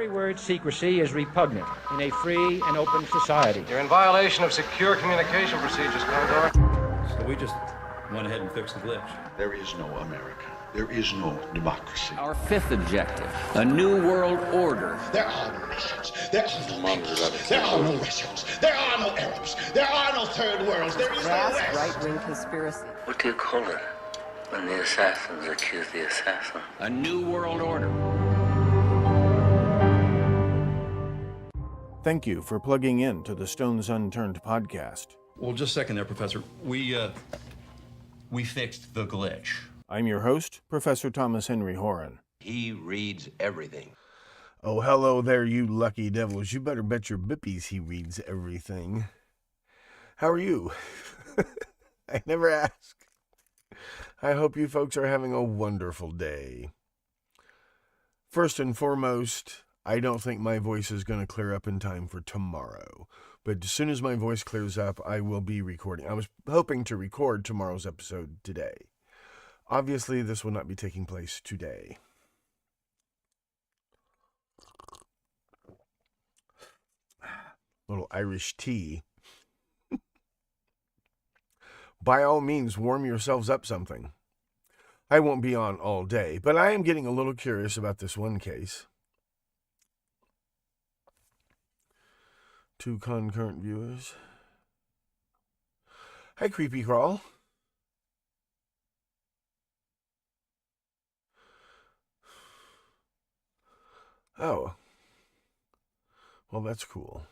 very word secrecy is repugnant in a free and open society. You're in violation of secure communication procedures, Commodore. So we just went ahead and fixed the glitch. There is no America. There is no democracy. Our fifth objective, a new world order. There are no nations. There are no peoples. There are no Russians. There are no Arabs. There are no third worlds. There is no West. Right-wing conspiracy. What do you call it when the assassins accuse the assassin? A new world order. Thank you for plugging in to the Stones Unturned podcast. Well, just a second there, Professor. We fixed the glitch. I'm your host, Professor Thomas Henry Horan. He reads everything. Oh, hello there, you lucky devils. You better bet your bippies he reads everything. How are you? I never ask. I hope you folks are having a wonderful day. First and foremost, I don't think my voice is going to clear up in time for tomorrow. But as soon as my voice clears up, I will be recording. I was hoping to record tomorrow's episode today. Obviously, this will not be taking place today. Little Irish tea. By all means, warm yourselves up something. I won't be on all day, but I am getting a little curious about this one case. 2 concurrent viewers. Hi, Creepy Crawl. Oh. Well, that's cool.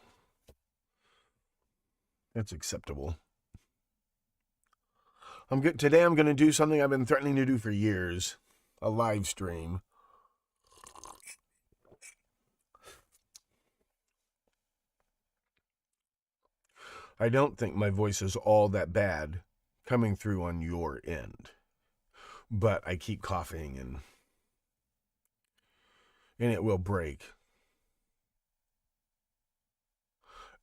That's acceptable. Today I'm going to do something I've been threatening to do for years. A live stream. I don't think my voice is all that bad coming through on your end. But I keep coughing and it will break.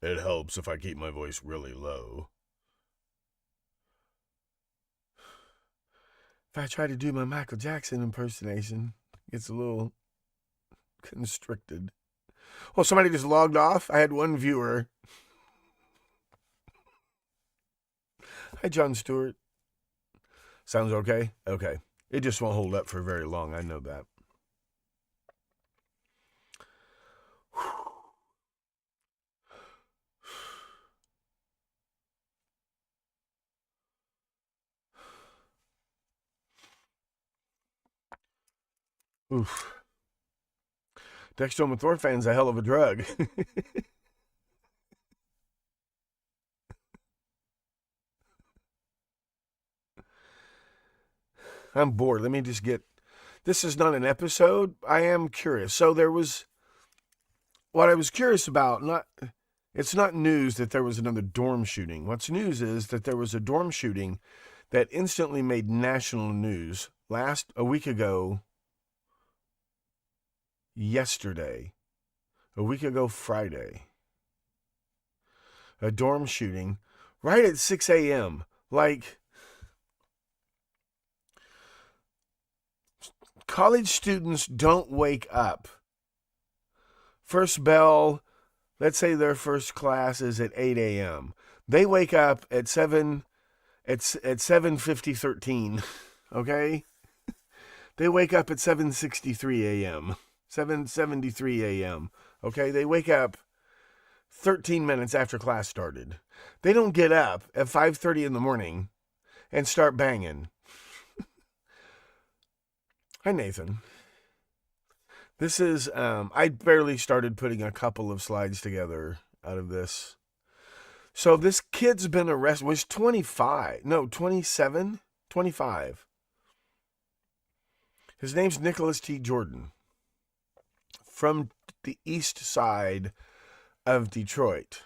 It helps if I keep my voice really low. If I try to do my Michael Jackson impersonation, it's a little constricted. Well, somebody just logged off. I had one viewer. Hi, John Stewart. Sounds okay? Okay. It just won't hold up for very long. I know that. Oof. Dextromethorphan's a hell of a drug. I'm bored. Let me just get... This is not an episode. I am curious. So there was... What I was curious about, it's not news that there was another dorm shooting. What's news is that there was a dorm shooting that instantly made national news a week ago, yesterday, a week ago Friday. A dorm shooting right at 6 a.m. Like... College students don't wake up. First bell, let's say their first class is at 8 a.m. They wake up at 7:50:13, okay? They wake up at 7:63 a.m., 7:73 a.m., okay? They wake up 13 minutes after class started. They don't get up at 5:30 in the morning and start banging. Hi, Nathan. This is, I barely started putting a couple of slides together out of this. So this kid's been arrested, was 25. His name's Nicholas T. Jordan from the east side of Detroit.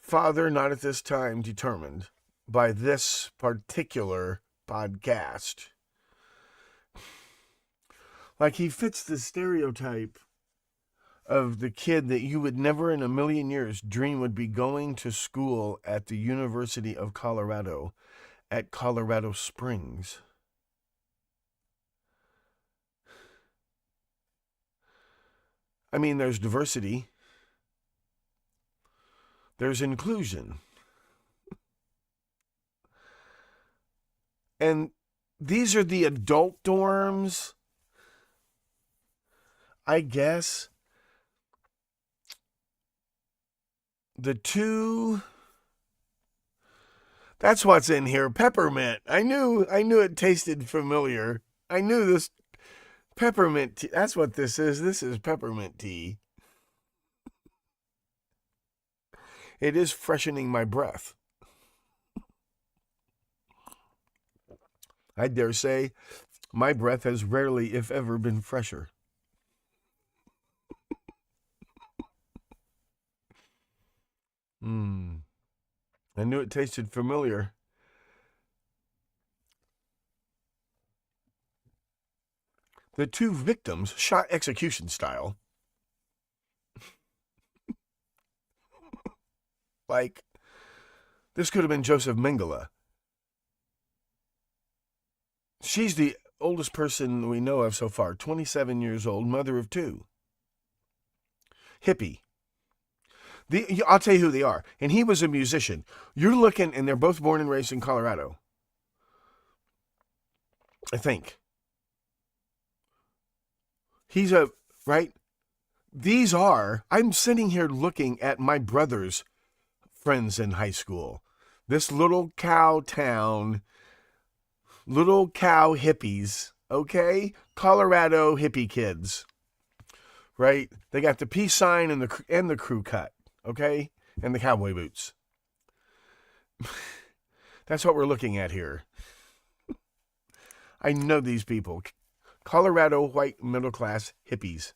Father, not at this time determined by this particular podcast. Like, he fits the stereotype of the kid that you would never in a million years dream would be going to school at the University of Colorado at Colorado Springs. I mean, there's diversity. There's inclusion. And these are the adult dorms, I guess. The two... That's what's in here. Peppermint. I knew it tasted familiar. I knew this peppermint tea. That's what this is. This is peppermint tea. It is freshening my breath. I dare say my breath has rarely, if ever, been fresher. I knew it tasted familiar. The two victims shot execution style. Like, this could have been Joseph Mengele. She's the oldest person we know of so far, 27 years old, mother of two. Hippie. I'll tell you who they are. And he was a musician. You're looking, and they're both born and raised in Colorado. I think. Right? I'm sitting here looking at my brother's friends in high school. This little cow town, little cow hippies, okay? Colorado hippie kids, right? They got the peace sign and the crew cut, okay? And the cowboy boots. That's what we're looking at here. I know these people. Colorado white middle class hippies.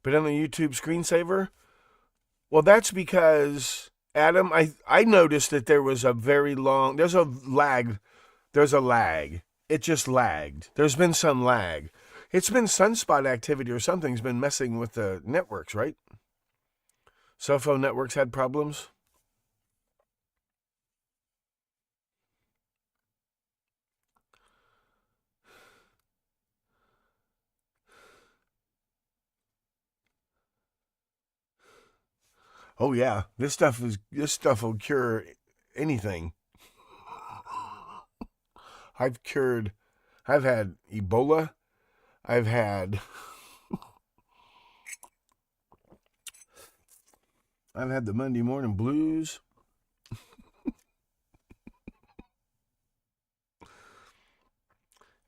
But on the YouTube screensaver, well, that's because, Adam, I noticed that there was there's a lag. It just lagged. There's been some lag. It's been sunspot activity or something's been messing with the networks, right? Cell phone networks had problems. Oh yeah, this stuff will cure anything. I've had Ebola. I've had the Monday morning blues.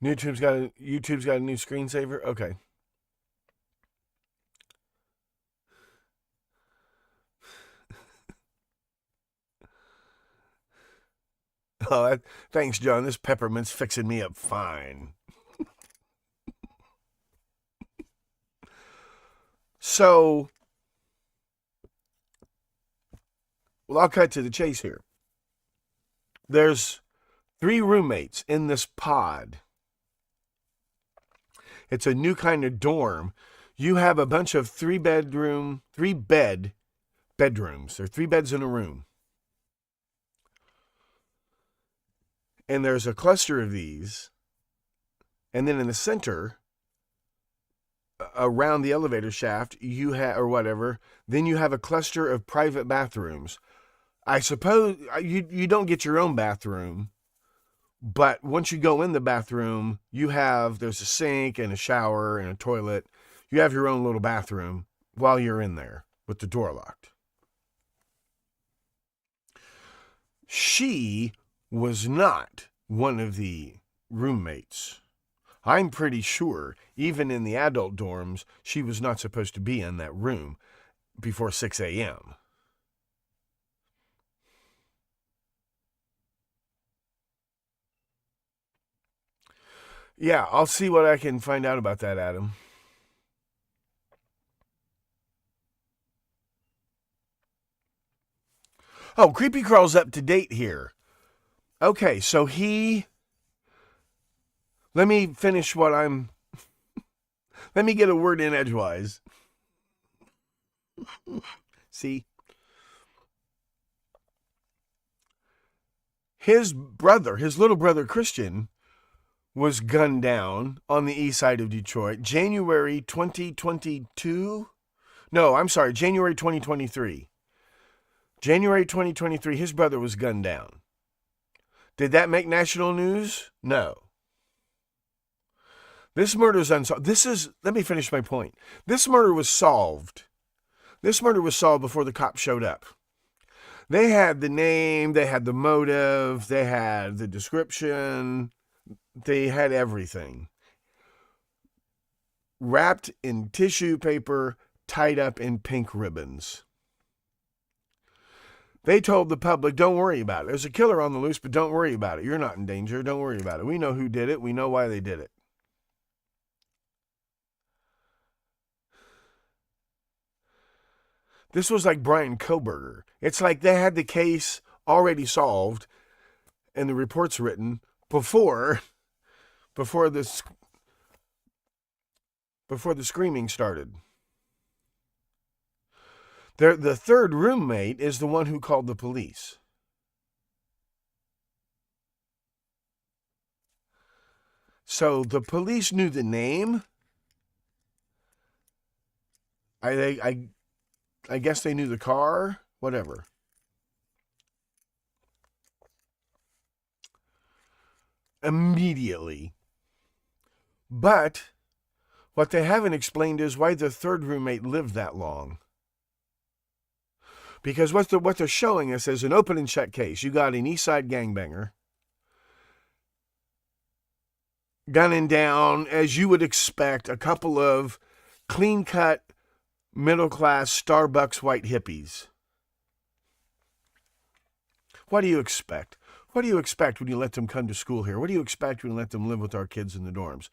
YouTube's got a new screensaver. Okay. Oh, thanks, John. This peppermint's fixing me up fine. So, well, I'll cut to the chase here. There's 3 roommates in this pod. It's a new kind of dorm. You have a bunch of 3 bed bedrooms. There are 3 beds in a room. And there's a cluster of these. And then in the center, around the elevator shaft, then you have a cluster of private bathrooms. I suppose you don't get your own bathroom, but once you go in the bathroom, there's a sink and a shower and a toilet. You have your own little bathroom while you're in there with the door locked. She was not one of the roommates. I'm pretty sure, even in the adult dorms, she was not supposed to be in that room before 6 a.m. Yeah, I'll see what I can find out about that, Adam. Oh, Creepy Crawl's up to date here. Okay, so let me finish let me get a word in edgewise. See? his little brother Christian, was gunned down on the east side of Detroit, January 2022. No, I'm sorry, January 2023. January 2023, his brother was gunned down. Did that make national news? No. This murder is unsolved. Let me finish my point. This murder was solved. This murder was solved before the cops showed up. They had the name, they had the motive, they had the description, they had everything. Wrapped in tissue paper, tied up in pink ribbons. They told the public, don't worry about it. There's a killer on the loose, but don't worry about it. You're not in danger. Don't worry about it. We know who did it. We know why they did it. This was like Brian Koberger. It's like they had the case already solved and the reports written before the screaming started. The third roommate is the one who called the police. So the police knew the name. I guess they knew the car, whatever. Immediately. But what they haven't explained is why the third roommate lived that long. Because what they're showing us is an open and shut case. You got an East Side gangbanger gunning down, as you would expect, a couple of clean-cut, middle-class Starbucks white hippies. What do you expect? What do you expect when you let them come to school here? What do you expect when you let them live with our kids in the dorms?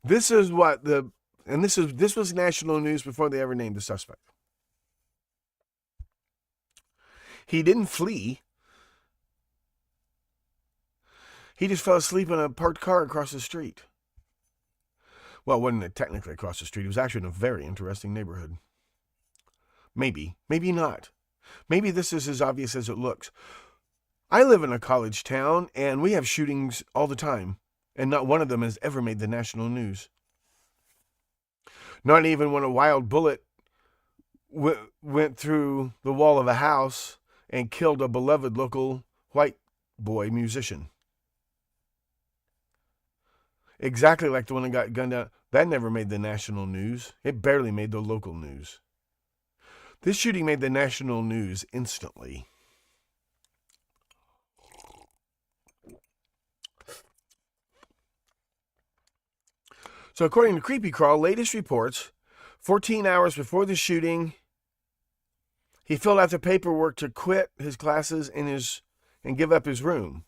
This is what this was national news before they ever named the suspect. He didn't flee. He just fell asleep in a parked car across the street. Well, it wasn't technically across the street. It was actually in a very interesting neighborhood. Maybe. Maybe not. Maybe this is as obvious as it looks. I live in a college town, and we have shootings all the time, and not one of them has ever made the national news. Not even when a wild bullet went through the wall of a house and killed a beloved local white boy musician. Exactly like the one that got gunned down. That never made the national news. It barely made the local news. This shooting made the national news instantly. So according to Creepy Crawl, latest reports, 14 hours before the shooting, he filled out the paperwork to quit his classes and give up his room.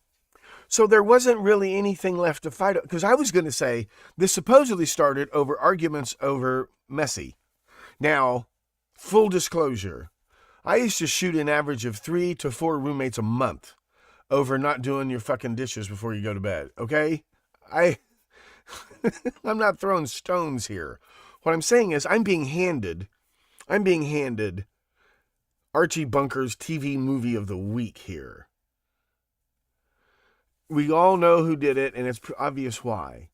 So there wasn't really anything left to fight. Because I was going to say, this supposedly started over arguments over Messi. Now, full disclosure, I used to shoot an average of 3 to 4 roommates a month over not doing your fucking dishes before you go to bed, okay? I'm not throwing stones here. What I'm saying is I'm being handed Archie Bunker's TV movie of the week here. We all know who did it, and it's obvious why.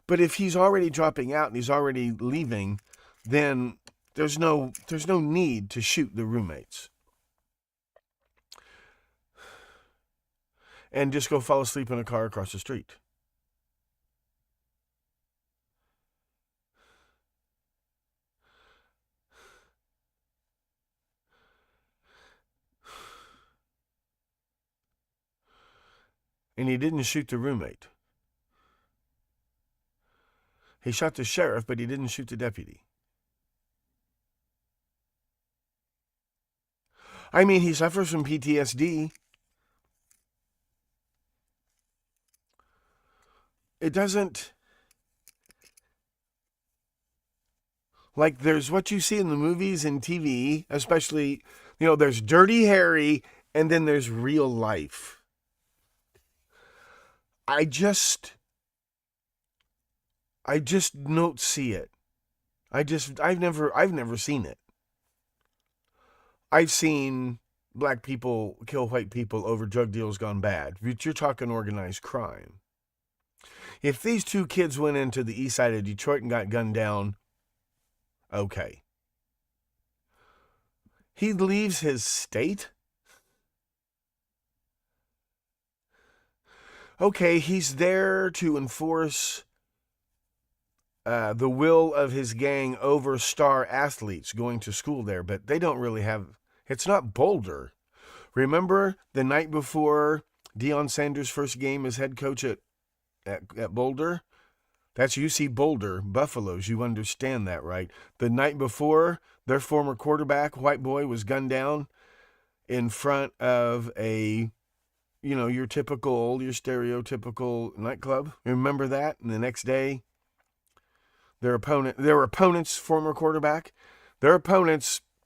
But if he's already dropping out and he's already leaving, then there's no need to shoot the roommates. And just go fall asleep in a car across the street. And he didn't shoot the roommate. He shot the sheriff, but he didn't shoot the deputy. I mean, he suffers from PTSD. It doesn't... Like, there's what you see in the movies and TV, especially, there's Dirty Harry, and then there's real life. I just don't see it. I've never seen it. I've seen black people kill white people over drug deals gone bad. You're talking organized crime. If these two kids went into the east side of Detroit and got gunned down, okay. He leaves his state? Okay, he's there to enforce the will of his gang over star athletes going to school there, but they don't really have... It's not Boulder. Remember the night before Deion Sanders' first game as head coach at Boulder? That's UC Boulder, Buffaloes. You understand that, right? The night before, their former quarterback, white boy, was gunned down in front of a, your stereotypical nightclub. Remember that? And the next day, their opponent's former quarterback,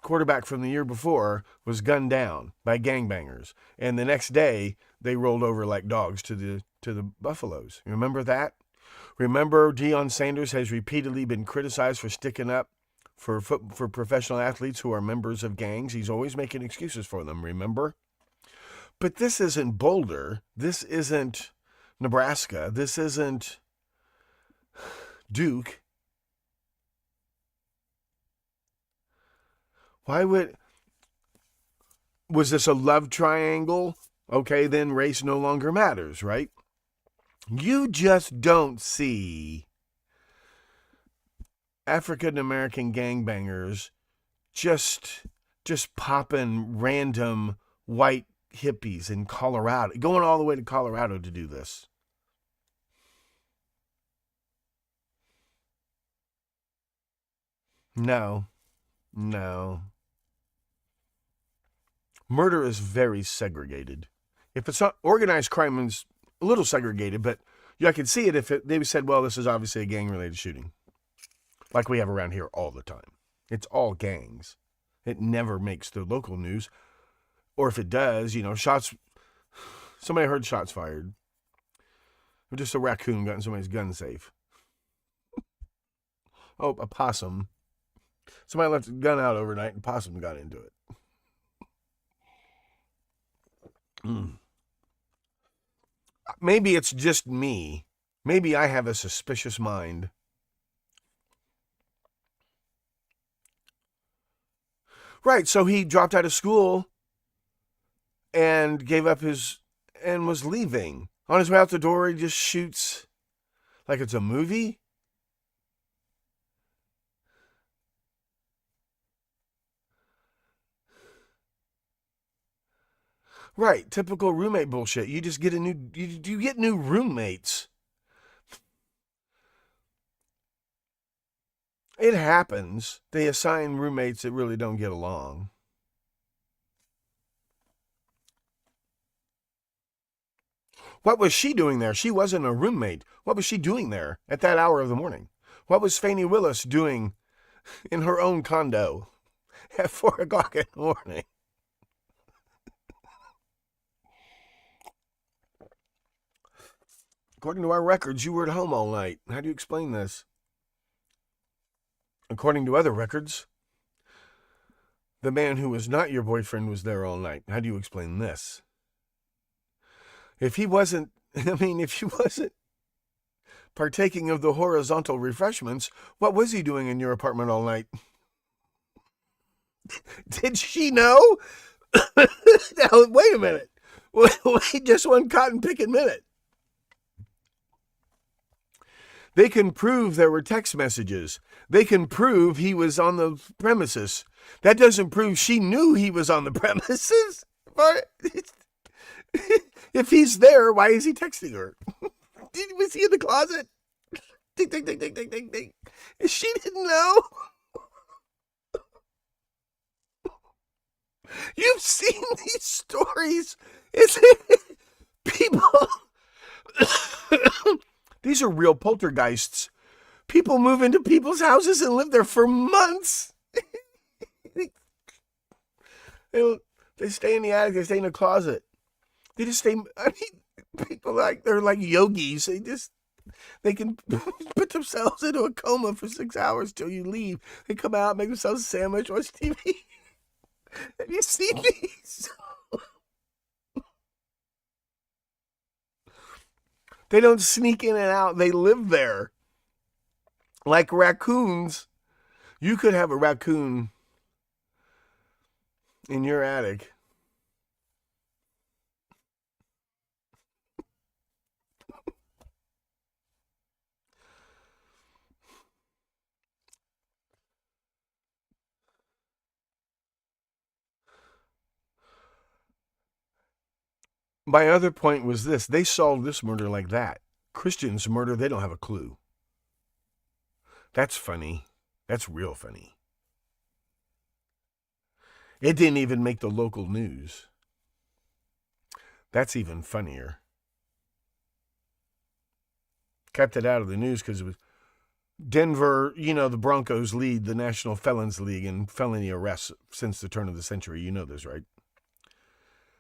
quarterback from the year before, was gunned down by gangbangers. And the next day, they rolled over like dogs to the Buffaloes. Remember that? Remember, Deion Sanders has repeatedly been criticized for sticking up for professional athletes who are members of gangs. He's always making excuses for them, remember? But this isn't Boulder. This isn't Nebraska. This isn't Duke. Was this a love triangle? Okay, then race no longer matters, right? You just don't see African-American gangbangers just popping random white hippies in Colorado, going all the way to Colorado to do this. No. Murder is very segregated. If it's not organized crime, is a little segregated, but I could see it if they said, well, this is obviously a gang-related shooting, like we have around here all the time. It's all gangs. It never makes the local news. Or if it does, somebody heard shots fired. Or just a raccoon got in somebody's gun safe. Oh, a possum. Somebody left a gun out overnight and possum got into it. Maybe it's just me. Maybe I have a suspicious mind. Right, so he dropped out of school and gave up and was leaving. On his way out the door, he just shoots like it's a movie. Right, typical roommate bullshit. You just get you get new roommates. It happens. They assign roommates that really don't get along. What was she doing there? She wasn't a roommate. What was she doing there at that hour of the morning? What was Fani Willis doing in her own condo at 4 o'clock in the morning? According to our records, you were at home all night. How do you explain this? According to other records, the man who was not your boyfriend was there all night. How do you explain this? If he wasn't partaking of the horizontal refreshments, what was he doing in your apartment all night? Did she know? Now, wait a minute. Wait just one cotton-picking minute. They can prove there were text messages. They can prove he was on the premises. That doesn't prove she knew he was on the premises. If he's there, why is he texting her? Was he in the closet? Ding, ding, ding, ding, ding, ding, ding. She didn't know. You've seen these stories. People... These are real poltergeists. People move into people's houses and live there for months. They stay in the attic. They stay in the closet. They just stay. People they're like yogis. They can put themselves into a coma for 6 hours till you leave. They come out, make themselves a sandwich, watch TV. Have you seen these? They don't sneak in and out. They live there. Like raccoons. You could have a raccoon in your attic. My other point was this. They solved this murder like that. Christians murder, they don't have a clue. That's funny. That's real funny. It didn't even make the local news. That's even funnier. Kept it out of the news because it was Denver, the Broncos lead the National Felons League in felony arrests since the turn of the century. You know this, right?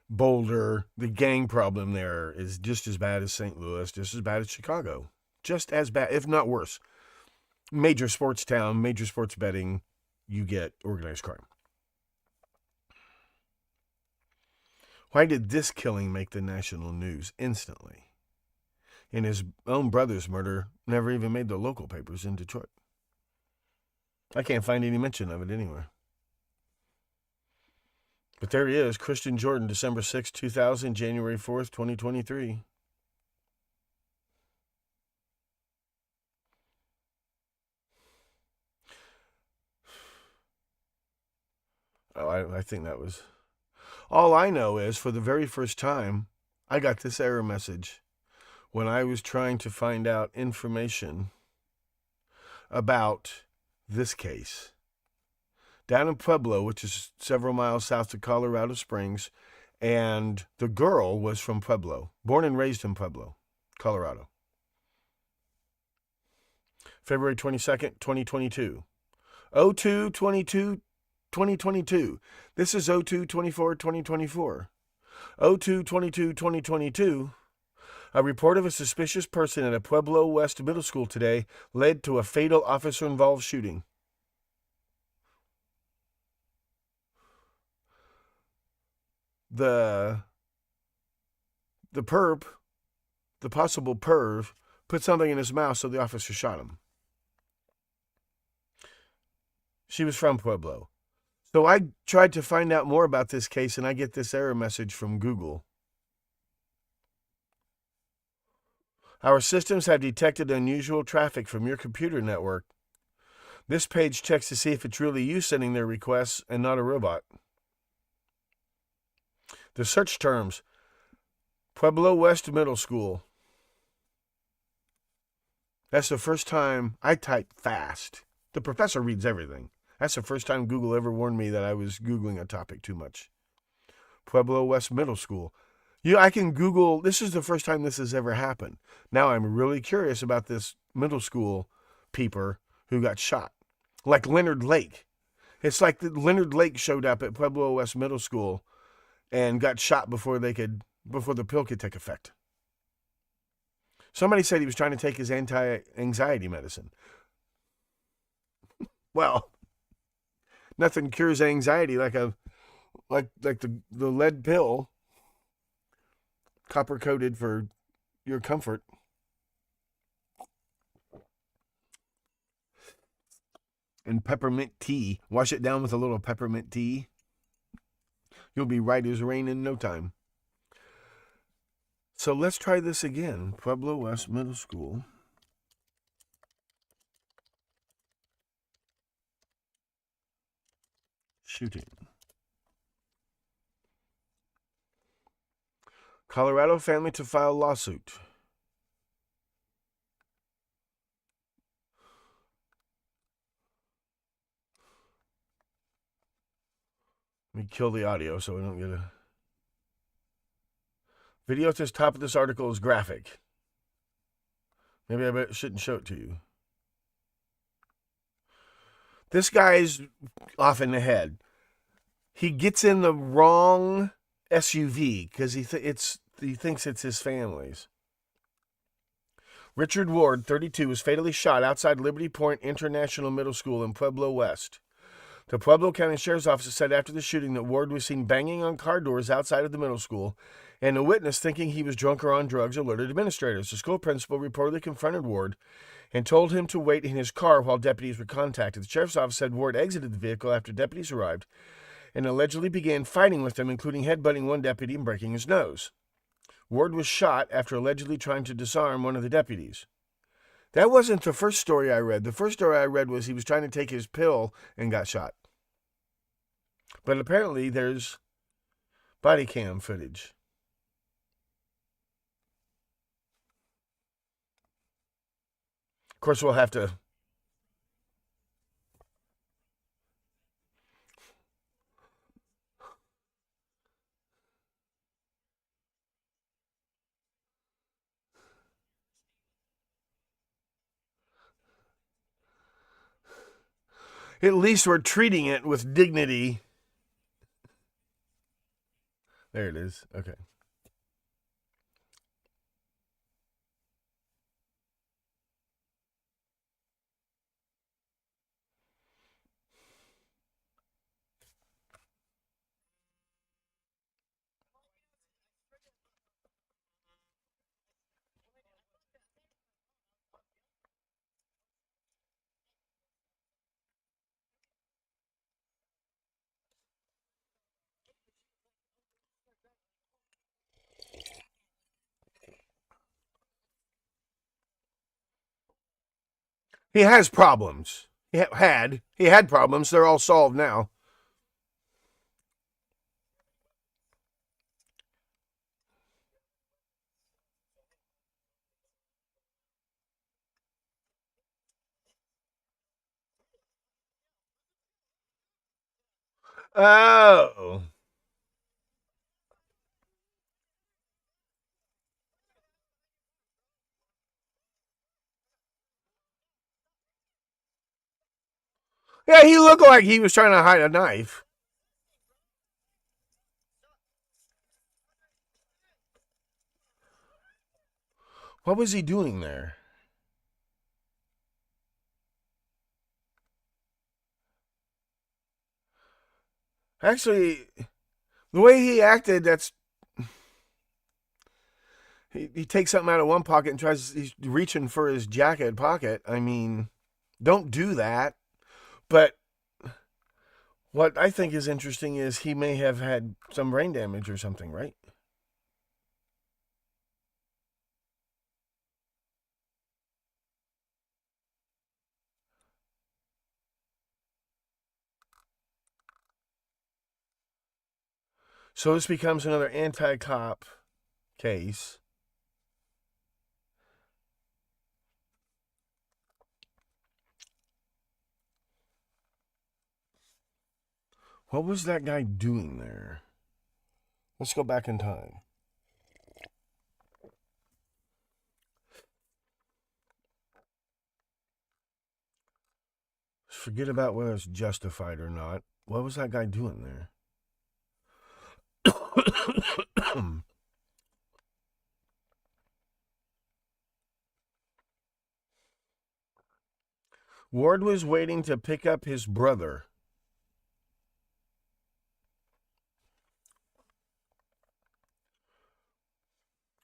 Boulder, the gang problem there is just as bad as St. Louis, just as bad as Chicago. Just as bad, if not worse. Major sports town, major sports betting, you get organized crime. Why did this killing make the national news instantly? And his own brother's murder never even made the local papers in Detroit. I can't find any mention of it anywhere. But there he is, Christian Jordan, December 6, 2000, January 4th, 2023. Oh, I think that was... All I know is, for the very first time, I got this error message when I was trying to find out information about this case. Down in Pueblo, which is several miles south of Colorado Springs, and the girl was from Pueblo, born and raised in Pueblo, Colorado. February 22nd, 2022. 02/22/2022. This is 02/24/2024. 02/22/2022. A report of a suspicious person at a Pueblo West middle school today led to a fatal officer-involved shooting. The possible perv, put something in his mouth, so the officer shot him. She was from Pueblo. So I tried to find out more about this case, and I get this error message from Google. Our systems have detected unusual traffic from your computer network. This page checks to see if it's really you sending their requests and not a robot. The search terms: Pueblo West Middle School. That's the first time I typed fast. The professor reads everything. That's the first time Google ever warned me that I was Googling a topic too much. Pueblo West Middle School. I can Google. This is the first time this has ever happened. Now I'm really curious about this middle school peeper who got shot. Like Leonard Lake. It's like Leonard Lake showed up at Pueblo West Middle School and got shot before the pill could take effect. Somebody said he was trying to take his anti-anxiety medicine. Well, nothing cures anxiety like the lead pill, copper coated for your comfort. And peppermint tea. Wash it down with a little peppermint tea. You'll be right as rain in no time. So let's try this again. Pueblo West Middle School. Shooting. Colorado family to file lawsuit. Let me kill the audio so we don't get a... Video at the top of this article is graphic. Maybe I shouldn't show it to you. This guy's off in the head. He gets in the wrong SUV because he thinks it's his family's. Richard Ward, 32, was fatally shot outside Liberty Point International Middle School in Pueblo West. The Pueblo County Sheriff's Office said after the shooting that Ward was seen banging on car doors outside of the middle school, and a witness, thinking he was drunk or on drugs, alerted administrators. The school principal reportedly confronted Ward and told him to wait in his car while deputies were contacted. The Sheriff's Office said Ward exited the vehicle after deputies arrived and allegedly began fighting with them, including headbutting one deputy and breaking his nose. Ward was shot after allegedly trying to disarm one of the deputies. That wasn't the first story I read. The first story I read was he was trying to take his pill and got shot. But apparently there's body cam footage. Of course, we'll have to... At least we're treating it with dignity. There it is. Okay. He has problems. He had problems. They're all solved now. Oh. Yeah, he looked like he was trying to hide a knife. What was he doing there? Actually, the way he acted, that's... He takes something out of one pocket and he's reaching for his jacket pocket. I mean, don't do that. But what I think is interesting is he may have had some brain damage or something, right? So this becomes another anti-cop case. What was that guy doing there? Let's go back in time. Forget about whether it's justified or not. What was that guy doing there? Ward was waiting to pick up his brother.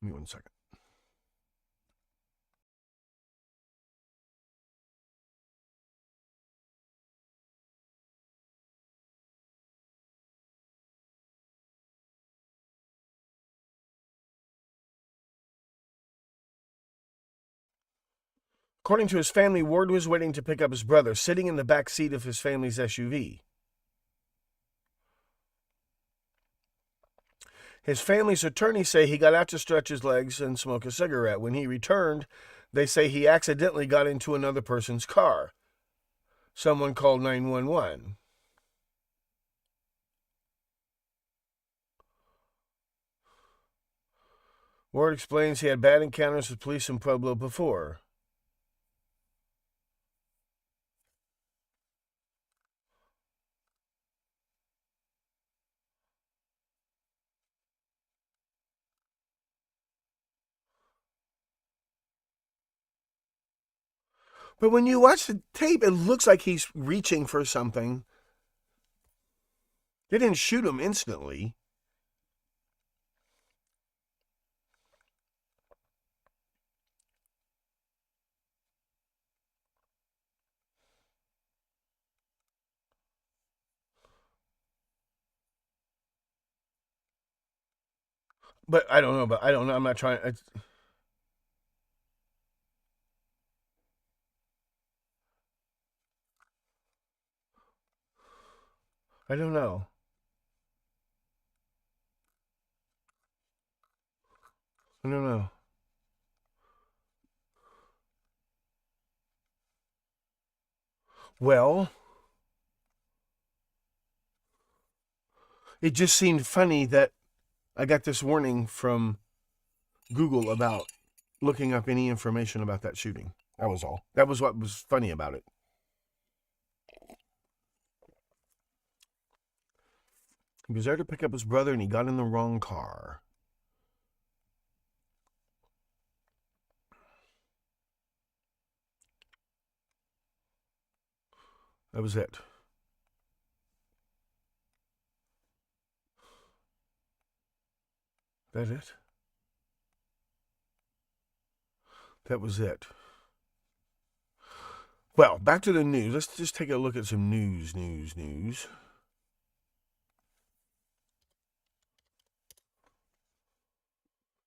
Give me 1 second. According to his family, Ward was waiting to pick up his brother, sitting in the back seat of his family's SUV. His family's attorneys say he got out to stretch his legs and smoke a cigarette. When he returned, they say he accidentally got into another person's car. Someone called 911. Ward explains he had bad encounters with police in Pueblo before. But when you watch the tape, it looks like he's reaching for something. They didn't shoot him instantly. But I don't know. I'm not trying. I don't know. I don't know. Well, it just seemed funny that I got this warning from Google about looking up any information about that shooting. That was all. That was what was funny about it. He was there to pick up his brother and he got in the wrong car. That was it. That it? That was it. Well, back to the news. Let's just take a look at some news.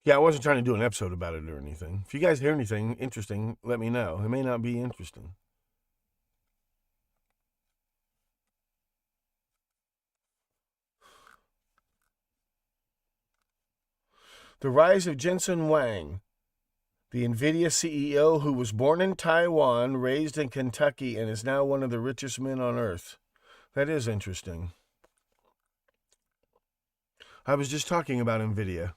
Yeah, I wasn't trying to do an episode about it or anything. If you guys hear anything interesting, let me know. It may not be interesting. The rise of Jensen Huang, the NVIDIA CEO who was born in Taiwan, raised in Kentucky, and is now one of the richest men on earth. That is interesting. I was just talking about NVIDIA.